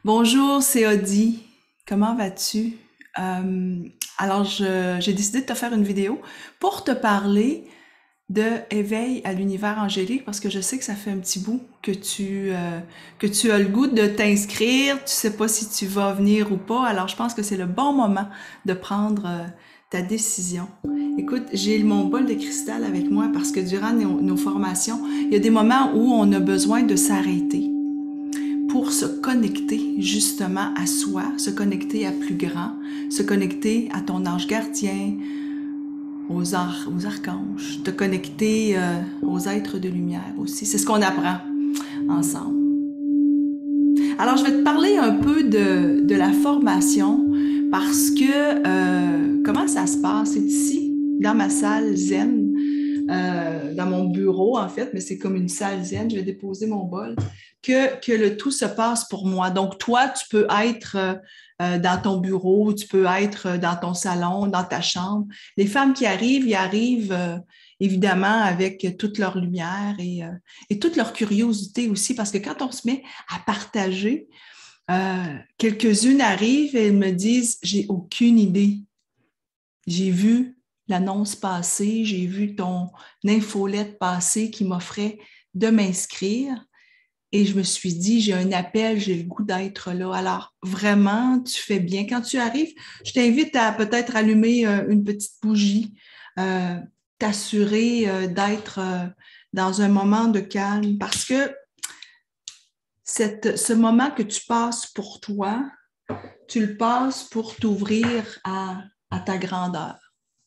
Bonjour, c'est Audie. Comment vas-tu? J'ai décidé de te faire une vidéo pour te parler de éveil à l'univers angélique parce que je sais que ça fait un petit bout que tu as le goût de t'inscrire. Tu sais pas si tu vas venir ou pas. Alors, je pense que c'est le bon moment de prendre ta décision. Écoute, j'ai mon bol de cristal avec moi parce que durant nos formations, il y a des moments où on a besoin de s'arrêter pour se connecter justement à soi, se connecter à plus grand, se connecter à ton ange gardien, aux archanges, te connecter aux êtres de lumière aussi. C'est ce qu'on apprend ensemble. Alors, je vais te parler un peu de la formation parce que comment ça se passe? C'est ici, dans ma salle zen, dans mon bureau en fait, mais c'est comme une salle zen. Je vais déposer mon bol. Que le tout se passe pour moi. Donc, toi, tu peux être dans ton bureau, tu peux être dans ton salon, dans ta chambre. Les femmes qui arrivent, y arrivent évidemment avec toute leur lumière et toute leur curiosité aussi, parce que quand on se met à partager, quelques-unes arrivent et elles me disent, j'ai aucune idée. J'ai vu l'annonce passer, j'ai vu ton infolette passer qui m'offrait de m'inscrire. Et je me suis dit, j'ai un appel, j'ai le goût d'être là. Alors, vraiment, tu fais bien. Quand tu arrives, je t'invite à peut-être allumer une petite bougie, euh, t'assurer d'être dans un moment de calme parce que ce moment que tu passes pour toi, tu le passes pour t'ouvrir à ta grandeur,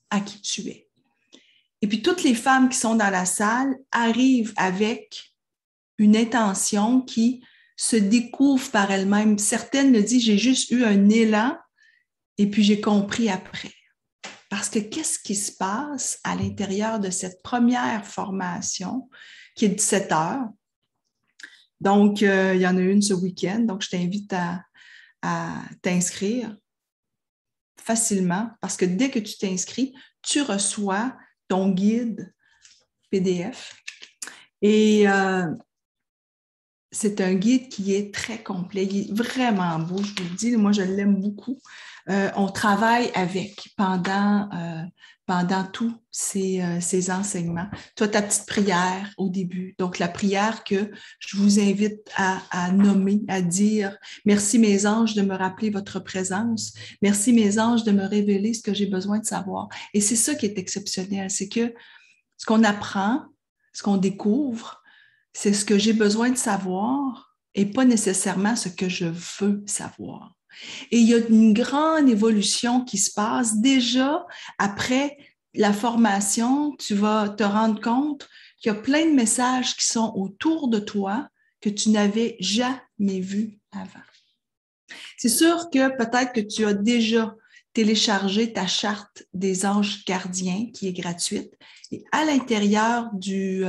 à qui tu es. Et puis, toutes les femmes qui sont dans la salle arrivent avec une intention qui se découvre par elle-même. Certaines me disent, j'ai juste eu un élan et puis j'ai compris après. Parce que qu'est-ce qui se passe à l'intérieur de cette première formation qui est 17 heures? Donc, il y en a une ce week-end, donc je t'invite à t'inscrire facilement parce que dès que tu t'inscris, tu reçois ton guide PDF et c'est un guide qui est très complet, il est vraiment beau, je vous le dis, moi je l'aime beaucoup. On travaille avec pendant tous ces enseignements. Toi, ta petite prière au début, donc la prière que je vous invite à nommer, à dire « Merci mes anges de me rappeler votre présence, merci mes anges de me révéler ce que j'ai besoin de savoir ». Et c'est ça qui est exceptionnel, c'est que ce qu'on apprend, ce qu'on découvre, c'est ce que j'ai besoin de savoir et pas nécessairement ce que je veux savoir. Et il y a une grande évolution qui se passe. Déjà, après la formation, tu vas te rendre compte qu'il y a plein de messages qui sont autour de toi que tu n'avais jamais vus avant. C'est sûr que peut-être que tu as déjà téléchargé ta charte des anges gardiens qui est gratuite. Et à l'intérieur du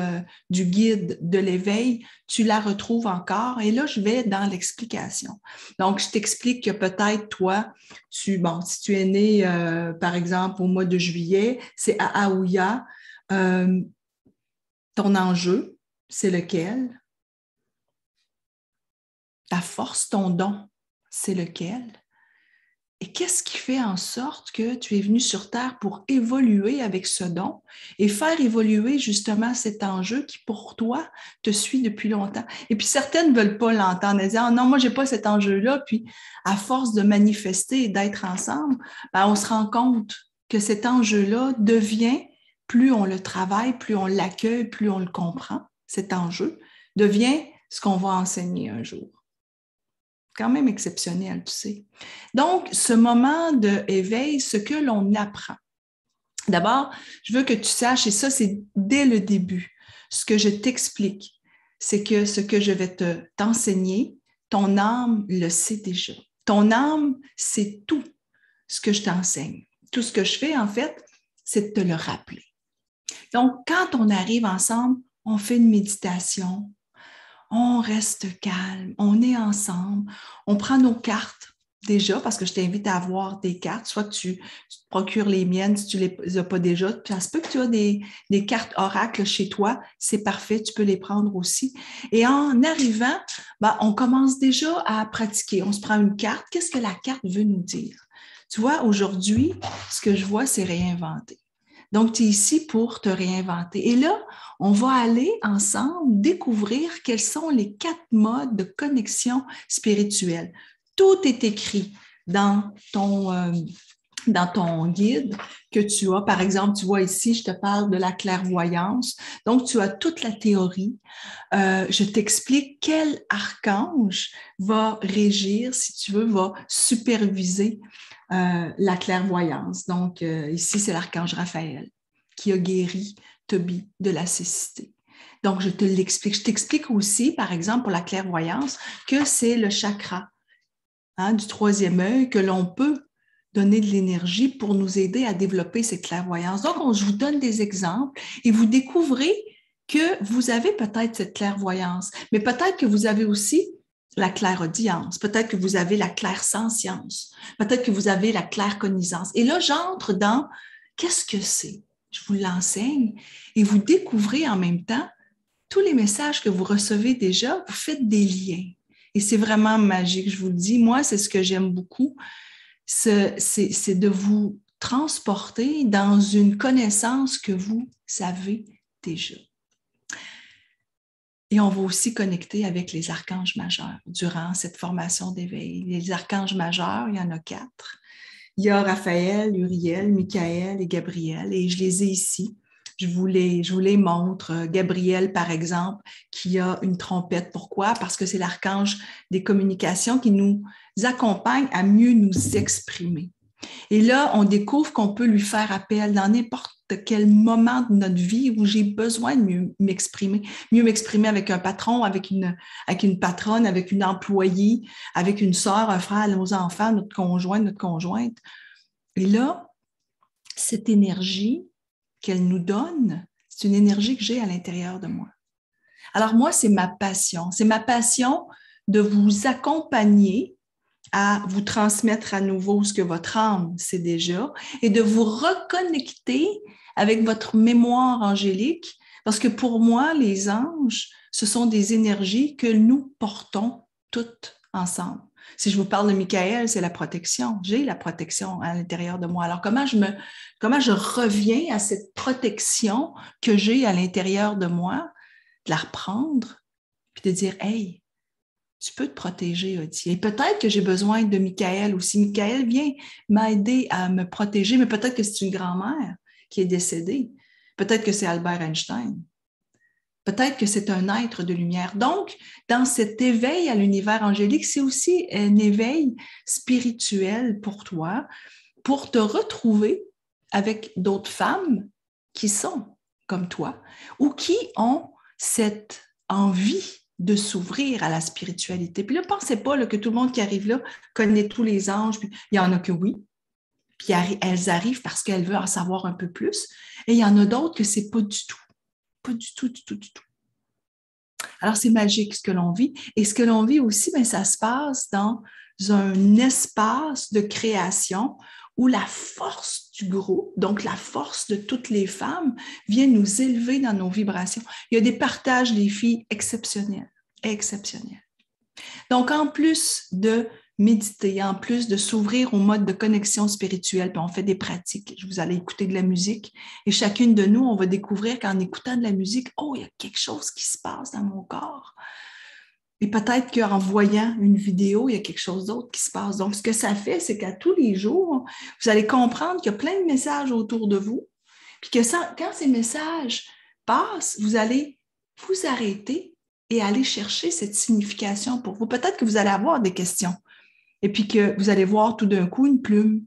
guide de l'éveil, tu la retrouves encore. Et là, je vais dans l'explication. Donc, je t'explique que peut-être toi, si tu es né, par exemple, au mois de juillet, c'est à Aouya. Euh, Ton enjeu, c'est lequel? Ta force, ton don, c'est lequel? Et qu'est-ce qui fait en sorte que tu es venu sur Terre pour évoluer avec ce don et faire évoluer justement cet enjeu qui, pour toi, te suit depuis longtemps? Et puis, certaines ne veulent pas l'entendre. Elles disent, ah non, moi, j'ai pas cet enjeu-là. Puis, à force de manifester et d'être ensemble, ben, on se rend compte que cet enjeu-là devient, plus on le travaille, plus on l'accueille, plus on le comprend, cet enjeu, devient ce qu'on va enseigner un jour. Quand même exceptionnel, tu sais. Donc, ce moment d'éveil, ce que l'on apprend. D'abord, je veux que tu saches, et ça, c'est dès le début, ce que je t'explique, c'est que ce que je vais t'enseigner, ton âme le sait déjà. Ton âme, c'est tout ce que je t'enseigne. Tout ce que je fais, en fait, c'est de te le rappeler. Donc, quand on arrive ensemble, on fait une méditation, on reste calme, on est ensemble, on prend nos cartes déjà, parce que je t'invite à avoir des cartes, soit que tu te procures les miennes si tu ne les as pas déjà. Ça se peut que tu as des cartes oracles chez toi, c'est parfait, tu peux les prendre aussi. Et en arrivant, ben, on commence déjà à pratiquer. On se prend une carte. Qu'est-ce que la carte veut nous dire? Tu vois, aujourd'hui, ce que je vois, c'est réinventer. Donc, tu es ici pour te réinventer. Et là, on va aller ensemble découvrir quels sont les 4 modes de connexion spirituelle. Tout est écrit dans ton guide que tu as. Par exemple, tu vois ici, je te parle de la clairvoyance. Donc, tu as toute la théorie. Je t'explique quel archange va régir, si tu veux, va superviser la clairvoyance. Donc, ici, c'est l'archange Raphaël qui a guéri Toby de la cécité. Donc, je te l'explique. Je t'explique aussi, par exemple, pour la clairvoyance, que c'est le chakra du 3e œil que l'on peut donner de l'énergie pour nous aider à développer cette clairvoyance. Donc, je vous donne des exemples et vous découvrez que vous avez peut-être cette clairvoyance, mais peut-être que vous avez aussi la clairaudience, peut-être que vous avez la clairsentience, peut-être que vous avez la claircognizance. Et là, j'entre dans qu'est-ce que c'est? Je vous l'enseigne et vous découvrez en même temps tous les messages que vous recevez déjà, vous faites des liens. Et c'est vraiment magique, je vous le dis. Moi, c'est ce que j'aime beaucoup, c'est de vous transporter dans une connaissance que vous savez déjà. Et on va aussi connecter avec les archanges majeurs durant cette formation d'éveil. Les archanges majeurs, il y en a 4. Il y a Raphaël, Uriel, Michael et Gabriel, et je les ai ici. Je vous les montre. Gabriel, par exemple, qui a une trompette. Pourquoi? Parce que c'est l'archange des communications qui nous accompagne à mieux nous exprimer. Et là, on découvre qu'on peut lui faire appel dans n'importe quel moment de notre vie où j'ai besoin de mieux m'exprimer avec un patron, avec une patronne, avec une employée, avec une sœur, un frère, nos enfants, notre conjoint, notre conjointe. Et là, cette énergie qu'elle nous donne, c'est une énergie que j'ai à l'intérieur de moi. Alors moi, c'est ma passion. C'est ma passion de vous accompagner à vous transmettre à nouveau ce que votre âme sait déjà et de vous reconnecter avec votre mémoire angélique, parce que pour moi, les anges, ce sont des énergies que nous portons toutes ensemble. Si je vous parle de Michael, c'est la protection. J'ai la protection à l'intérieur de moi. Alors, comment je reviens à cette protection que j'ai à l'intérieur de moi, de la reprendre, puis de dire, hey, tu peux te protéger, Odi. Et peut-être que j'ai besoin de Michael aussi. Michael vient m'aider à me protéger, mais peut-être que c'est une grand-mère qui est décédée. Peut-être que c'est Albert Einstein. Peut-être que c'est un être de lumière. Donc, dans cet éveil à l'univers angélique, c'est aussi un éveil spirituel pour toi, pour te retrouver avec d'autres femmes qui sont comme toi ou qui ont cette envie de s'ouvrir à la spiritualité. Puis là, pensez pas là, que tout le monde qui arrive là connaît tous les anges. Puis il y en a que oui. Puis elles arrivent parce qu'elles veulent en savoir un peu plus. Et il y en a d'autres que c'est pas du tout. Pas du tout, du tout, du tout. Alors, c'est magique ce que l'on vit. Et ce que l'on vit aussi, bien, ça se passe dans un espace de création où la force du groupe, donc la force de toutes les femmes, vient nous élever dans nos vibrations. Il y a des partages des filles exceptionnels, exceptionnels. Donc, en plus de méditer, en plus de s'ouvrir au mode de connexion spirituelle, puis on fait des pratiques. Vous allez écouter de la musique et chacune de nous, on va découvrir qu'en écoutant de la musique, oh, il y a quelque chose qui se passe dans mon corps. Et peut-être qu'en voyant une vidéo, il y a quelque chose d'autre qui se passe. Donc, ce que ça fait, c'est qu'à tous les jours, vous allez comprendre qu'il y a plein de messages autour de vous, puis que quand ces messages passent, vous allez vous arrêter et aller chercher cette signification pour vous. Peut-être que vous allez avoir des questions et puis que vous allez voir tout d'un coup une plume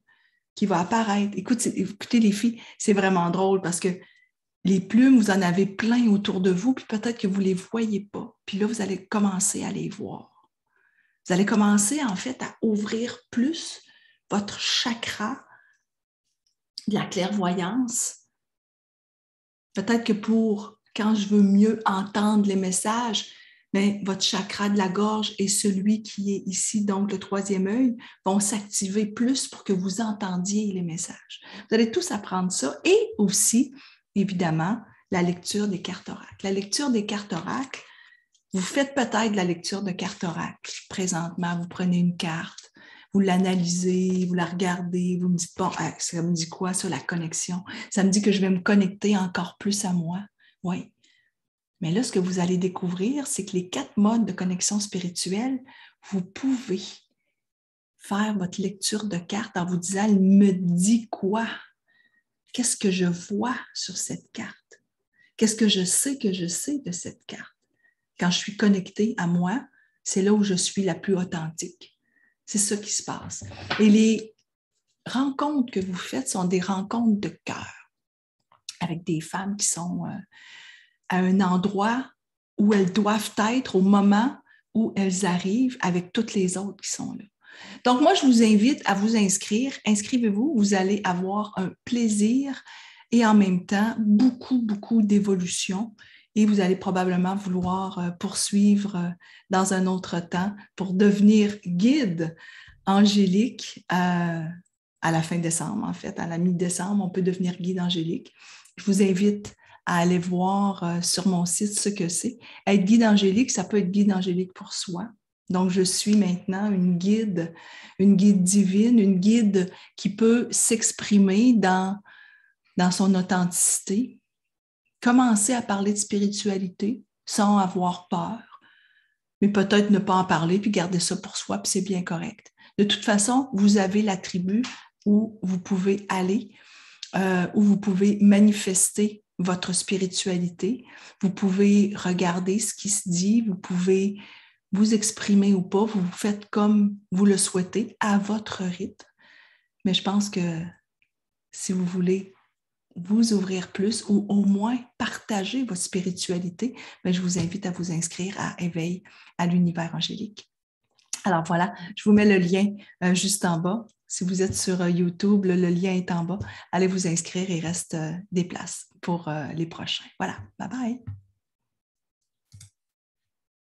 qui va apparaître. Écoutez les filles, c'est vraiment drôle parce que les plumes, vous en avez plein autour de vous, puis peut-être que vous ne les voyez pas. Puis là, vous allez commencer à les voir. Vous allez commencer, en fait, à ouvrir plus votre chakra de la clairvoyance. Peut-être que quand je veux mieux entendre les messages, bien, votre chakra de la gorge et celui qui est ici, donc le 3e œil, vont s'activer plus pour que vous entendiez les messages. Vous allez tous apprendre ça et aussi, évidemment, la lecture des cartes oracles. La lecture des cartes oracles, Vous faites peut-être de la lecture de cartes oracle présentement. Vous prenez une carte, vous l'analysez, vous la regardez, vous me dites, bon, ça me dit quoi sur la connexion? Ça me dit que je vais me connecter encore plus à moi. Oui. Mais là, ce que vous allez découvrir, c'est que les 4 modes de connexion spirituelle, vous pouvez faire votre lecture de carte en vous disant, elle me dit quoi? Qu'est-ce que je vois sur cette carte? Qu'est-ce que je sais de cette carte? Quand je suis connectée à moi, c'est là où je suis la plus authentique. C'est ça qui se passe. Et les rencontres que vous faites sont des rencontres de cœur avec des femmes qui sont à un endroit où elles doivent être au moment où elles arrivent avec toutes les autres qui sont là. Donc, moi, je vous invite à vous inscrire. Inscrivez-vous, vous allez avoir un plaisir et en même temps, beaucoup d'évolution. Et vous allez probablement vouloir poursuivre dans un autre temps pour devenir guide angélique à la fin décembre, en fait. À la mi-décembre, on peut devenir guide angélique. Je vous invite à aller voir sur mon site ce que c'est. Être guide angélique, ça peut être guide angélique pour soi. Donc, je suis maintenant une guide divine, une guide qui peut s'exprimer dans son authenticité, commencer à parler de spiritualité sans avoir peur, mais peut-être ne pas en parler puis garder ça pour soi, puis c'est bien correct. De toute façon, vous avez la tribu où vous pouvez aller, où vous pouvez manifester votre spiritualité. Vous pouvez regarder ce qui se dit, vous pouvez vous exprimer ou pas, vous faites comme vous le souhaitez, à votre rythme. Mais je pense que si vous voulez vous ouvrir plus ou au moins partager votre spiritualité, bien, je vous invite à vous inscrire à Éveil à l'univers angélique. Alors voilà, je vous mets le lien juste en bas. Si vous êtes sur YouTube, le lien est en bas. Allez vous inscrire, il reste des places pour les prochains. Voilà, bye bye.